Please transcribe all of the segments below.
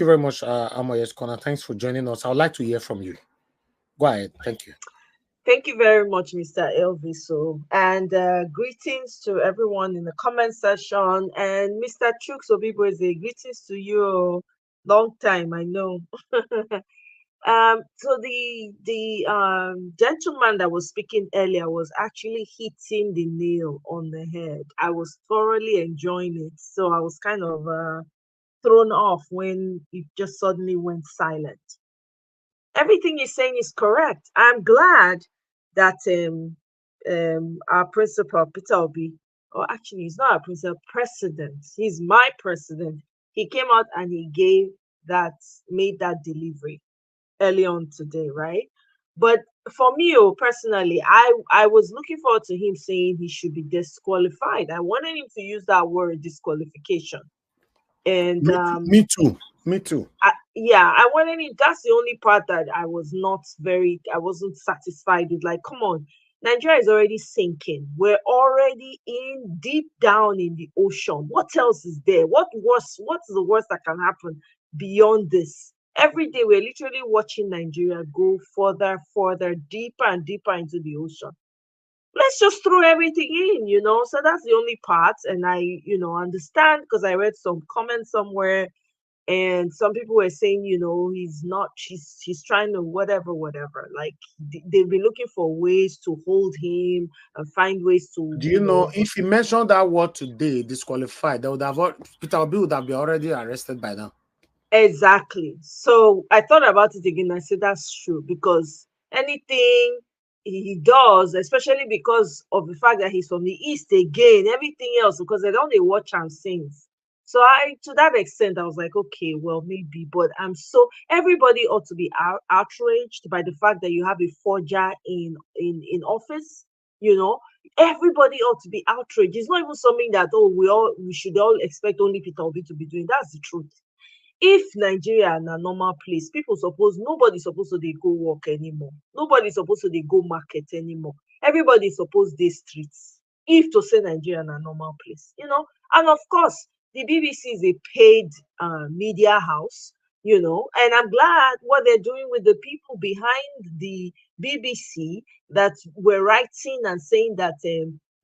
you very much, Omoye's Corner. Thanks for joining us. I would like to hear from you. Go ahead. Thank you. Thank you very much, Mr. Elviso. And greetings to everyone in the comment section. And Mr. Chooks Obiboze, greetings to you. Long time, I know. So the gentleman that was speaking earlier was actually hitting the nail on the head. I was thoroughly enjoying it. So I was kind of thrown off when it just suddenly went silent. Everything he's saying is correct. I'm glad that our principal, Peter Obi, or actually he's not our principal, president, he's my president. He came out and he made that delivery early on today, right? But for me, personally, I was looking forward to him saying he should be disqualified. I wanted him to use that word, disqualification. And me too. I wanted it. That's the only part that I wasn't satisfied with. Like, come on, Nigeria is already sinking. We're already deep down in the ocean. What else is there? What's the worst that can happen beyond this? Every day we're literally watching Nigeria go further, deeper and deeper into the ocean. Let's just throw everything in, So that's the only part. And I, understand, because I read some comments somewhere and some people were saying, he's trying to whatever. Like they've been looking for ways to hold him and find ways to. Do you know if he mentioned that word today, disqualified, Peter Obi would have been already arrested by now. Exactly. So I thought about it again. I said that's true, because anything he does, especially because of the fact that he's from the East again, everything else, because they don't watch and sings. So to that extent, I was like, okay, well, maybe, but everybody ought to be outraged by the fact that you have a forger in office, everybody ought to be outraged. It's not even something that, we should all expect only Peter Obi to be doing. That's the truth. If Nigeria is a normal place, nobody's supposed to go work anymore. Nobody's supposed to go market anymore. Everybody's supposed to streets. If to say Nigeria is a normal place, and of course, the BBC is a paid media house, and I'm glad what they're doing with the people behind the BBC that were writing and saying that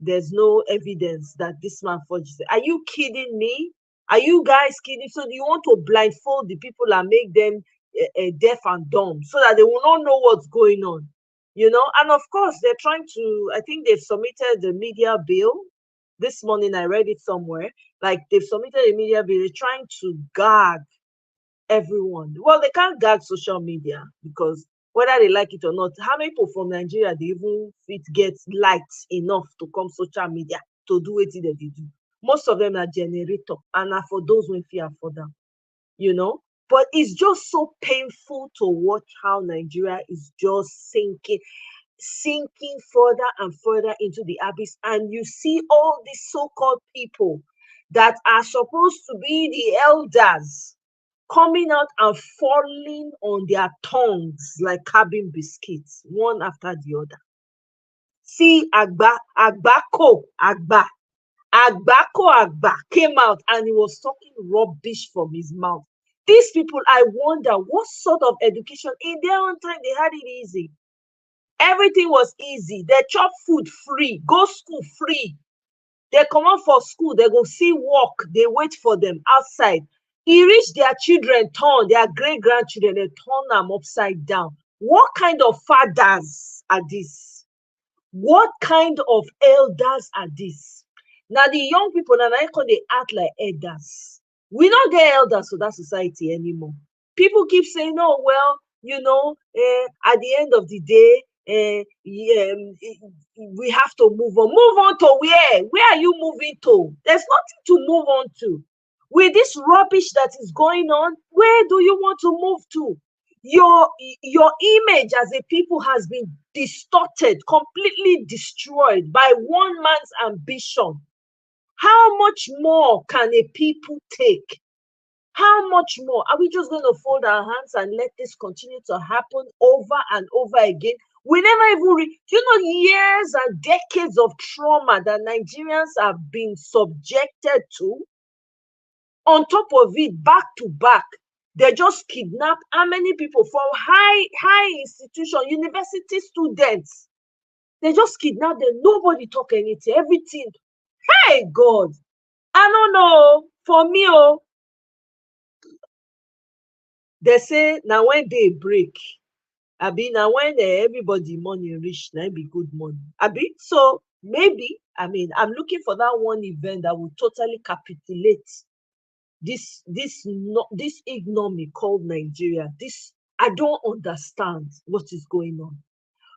there's no evidence that this man forged it. Are you kidding me? Are you guys kidding? So do you want to blindfold the people and make them deaf and dumb so that they will not know what's going on? And of course, they're trying to, I think they've submitted the media bill. This morning, I read it somewhere. Like, they've submitted a media bill. They're trying to gag everyone. Well, they can't gag social media because whether they like it or not, how many people from Nigeria they even get lights enough to come social media to do what they do? Most of them are generator, and are for those who fear for them, But it's just so painful to watch how Nigeria is just sinking further and further into the abyss. And you see all these so-called people that are supposed to be the elders coming out and falling on their tongues like cabin biscuits, one after the other. See, Agbako came out and he was talking rubbish from his mouth. These people, I wonder what sort of education. In their own time, they had it easy. Everything was easy. They chop food free, go school free. They come out for school, they go see work, they wait for them outside. He reached their children, their great-grandchildren, they turn them upside down. What kind of fathers are these? What kind of elders are these? Now, the young people, they act like elders. We don't get elders to that society anymore. People keep saying, oh, well, at the end of the day, we have to move on. Move on to where? Where are you moving to? There's nothing to move on to. With this rubbish that is going on, where do you want to move to? Your image as a people has been distorted, completely destroyed by one man's ambition. How much more can a people take? How much more? Are we just going to fold our hands and let this continue to happen over and over again? We never even years and decades of trauma that Nigerians have been subjected to. On top of it, back to back, They just kidnap how many people from high institution, university students. They just kidnap them. Nobody talk anything. Everything. Hey God, I don't know. For me, oh, they say now when they break, abi now when everybody money reach, now be good money. Abi, so maybe I'm looking for that one event that will totally capitulate this ignominy called Nigeria. This, I don't understand what is going on.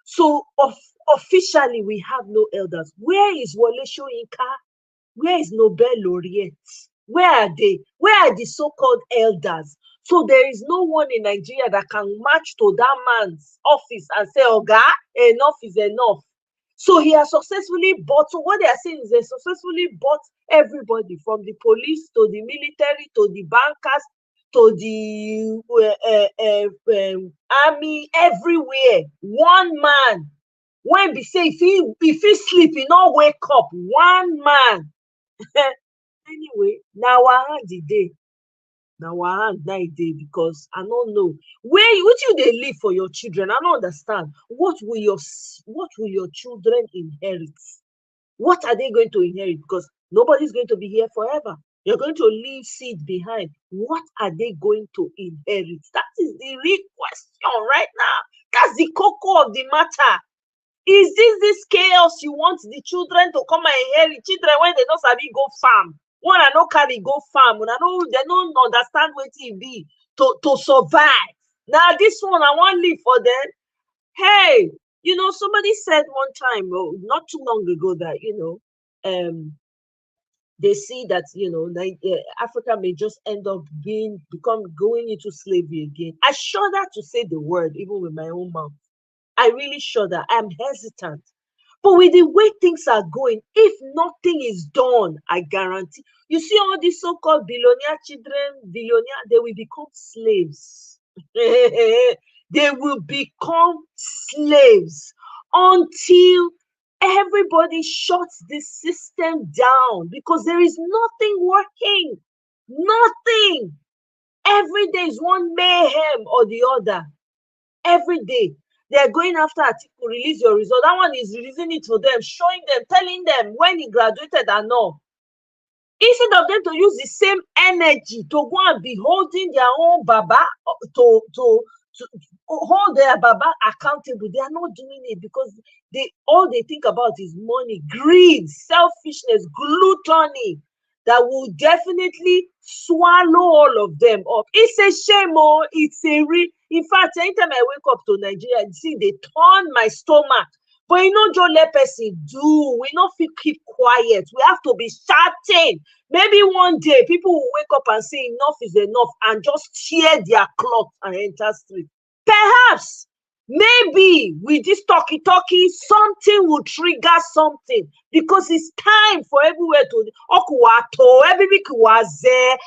So officially we have no elders. Where is Wole Soyinka? Where is Nobel laureate? Where are they? Where are the so-called elders? So there is no one in Nigeria that can match to that man's office and say, Oga, enough is enough. So he has successfully bought, so what they are saying is they successfully bought everybody, from the police to the military to the bankers to the army, everywhere. One man. When we say if he sleep, he not wake up. One man. Anyway, now our hand the day. Now our hand night day, because I don't know where would you they live for your children. I don't understand. What will your children inherit? What are they going to inherit? Because nobody's going to be here forever. You're going to leave seed behind. What are they going to inherit? That is the real question right now. That's the cocoa of the matter. Is this chaos you want the children to come and inherit? Children when they don't sabi go farm. One I no carry go farm. When they don't understand what it be to survive. Now this one I want live for them. Hey, somebody said one time, not too long ago, that they see that Africa may just end up going into slavery again. I shudder to say the word, even with my own mouth. I really shudder. I'm hesitant. But with the way things are going, if nothing is done, I guarantee. You see all these so-called billionaire children, they will become slaves. They will become slaves until everybody shuts this system down, because there is nothing working. Nothing. Every day is one mayhem or the other. Every day. They're going after Atiku, release your result. That one is releasing it for them, showing them, telling them when he graduated and all. Instead of them to use the same energy to go and be holding their own Baba, to hold their Baba accountable, they are not doing it, because all they think about is money, greed, selfishness, gluttony, that will definitely swallow all of them up. It's a shame, oh, it's a real. In fact, anytime I wake up to Nigeria, see, they turn my stomach. But just let person do. We not keep quiet. We have to be shouting. Maybe one day people will wake up and say enough is enough and just tear their cloth and enter street. Perhaps, maybe with this talkie, something will trigger something, because it's time for everywhere to okuwato, everybody was there.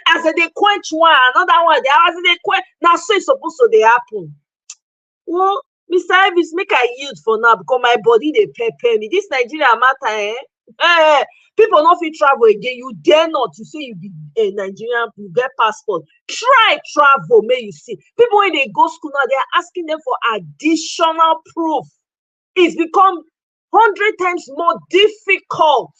As they quench one, another one, as they quench. Now, so it's supposed to happen. Well, Mr. Elvis, make I yield for now, because my body they prepare me. This Nigeria matter, people not fit travel again. You dare not to say you be a Nigerian, you get passport. Try travel, may you see. People when they go school now, they are asking them for additional proof. It's become 100 times more difficult.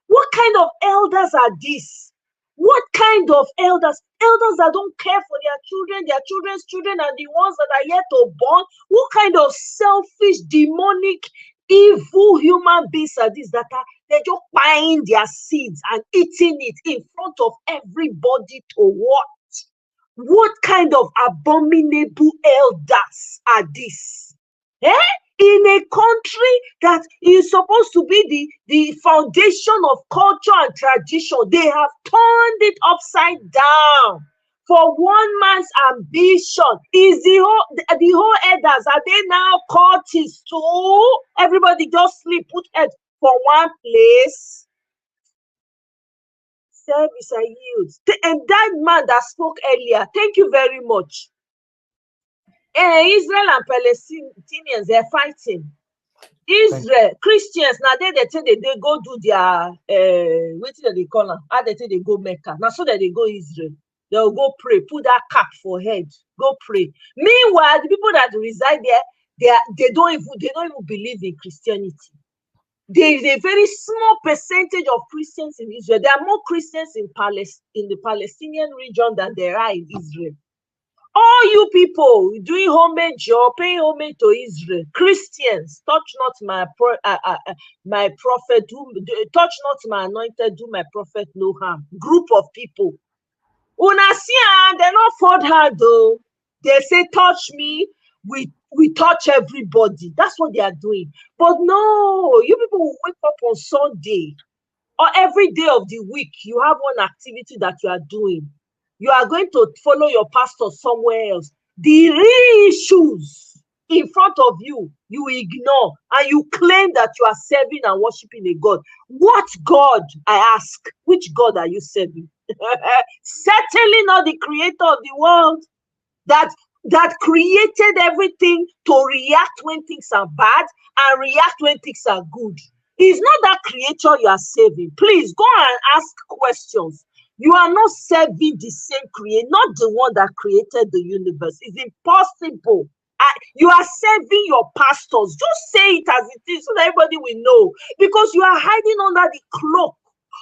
What kind of elders are these? What kind of elders? Elders that don't care for their children, their children's children, and the ones that are yet to born. What kind of selfish, demonic, evil human beings are these that they're just buying their seeds and eating it in front of everybody to watch? What kind of abominable elders are these? In a country that is supposed to be the foundation of culture and tradition, they have turned it upside down for one man's ambition. Is the whole elders, are they now cultists too? Everybody just sleep, put head for one place. Service I yield. And that man that spoke earlier, thank you very much. Israel and Palestinians, they're fighting. Israel, Christians, now they say they go do their what do they call them? How they say they go Mecca. Now so that they go Israel. they'll go pray, put that cap for head, go pray. Meanwhile, the people that reside there, they don't even believe in Christianity. There is a very small percentage of Christians in Israel. There are more Christians in the Palestinian region than there are in Israel. All you people doing homage or paying homage to Israel, Christians, touch not my prophet, touch not my anointed, do my prophet no harm. Group of people. Una see, they're not for her though. They say, touch me, we touch everybody. That's what they are doing. But no, you people will wake up on Sunday or every day of the week. You have one activity that you are doing. You are going to follow your pastor somewhere else. The real issues in front of you, you ignore, and you claim that you are serving and worshiping a God. What God, I ask? Which God are you serving? Certainly not the creator of the world that created everything to react when things are bad and react when things are good. It's not that creator you are serving. Please go and ask questions. You are not serving the same creator, not the one that created the universe. It's impossible. You are serving your pastors. Just say it as it is so that everybody will know. Because you are hiding under the cloak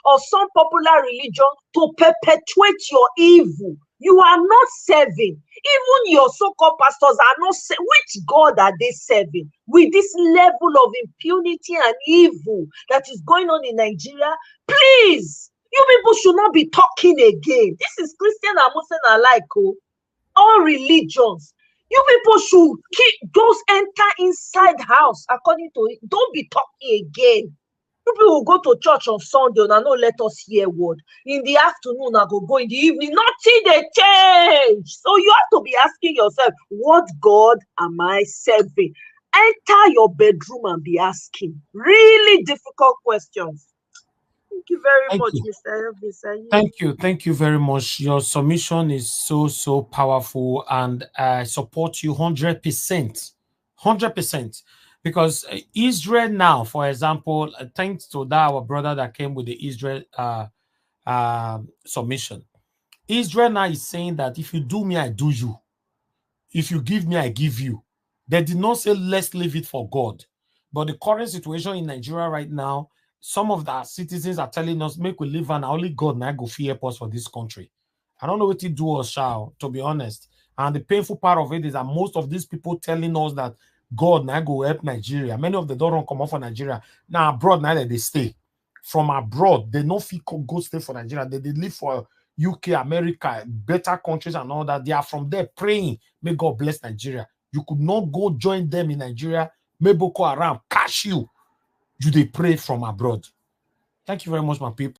of some popular religion to perpetuate your evil. You are not serving. Even your so-called pastors are not serving. Which God are they serving? With this level of impunity and evil that is going on in Nigeria, please. You people should not be talking again. This is Christian and Muslim alike. All religions. You people should keep those enter inside house according to it. Don't be talking again. You people will go to church on Sunday and no let us hear word. In the afternoon, I go in the evening. Nothing they change. So you have to be asking yourself, what God am I serving? Enter your bedroom and be asking really difficult questions. Thank you very much, Mr. Elvis. Thank you very much. Your submission is so powerful, and I support you 100%. 100%. Because Israel now, for example, thanks to that our brother that came with the Israel submission. Israel now is saying that if you do me, I do you. If you give me, I give you. They did not say let's leave it for God. But the current situation in Nigeria right now, some of the citizens are telling us, make we live and only God now go fear us for this country. I don't know what to do or shall, to be honest. And the painful part of it is that most of these people telling us that God now go help Nigeria. Many of them don't come off for Nigeria. Now abroad, now that they stay. From abroad, they no fit go stay for Nigeria. They live for UK, America, better countries and all that. They are from there praying, may God bless Nigeria. You could not go join them in Nigeria. May Boko Haram catch you. You they pray from abroad. Thank you very much, my people.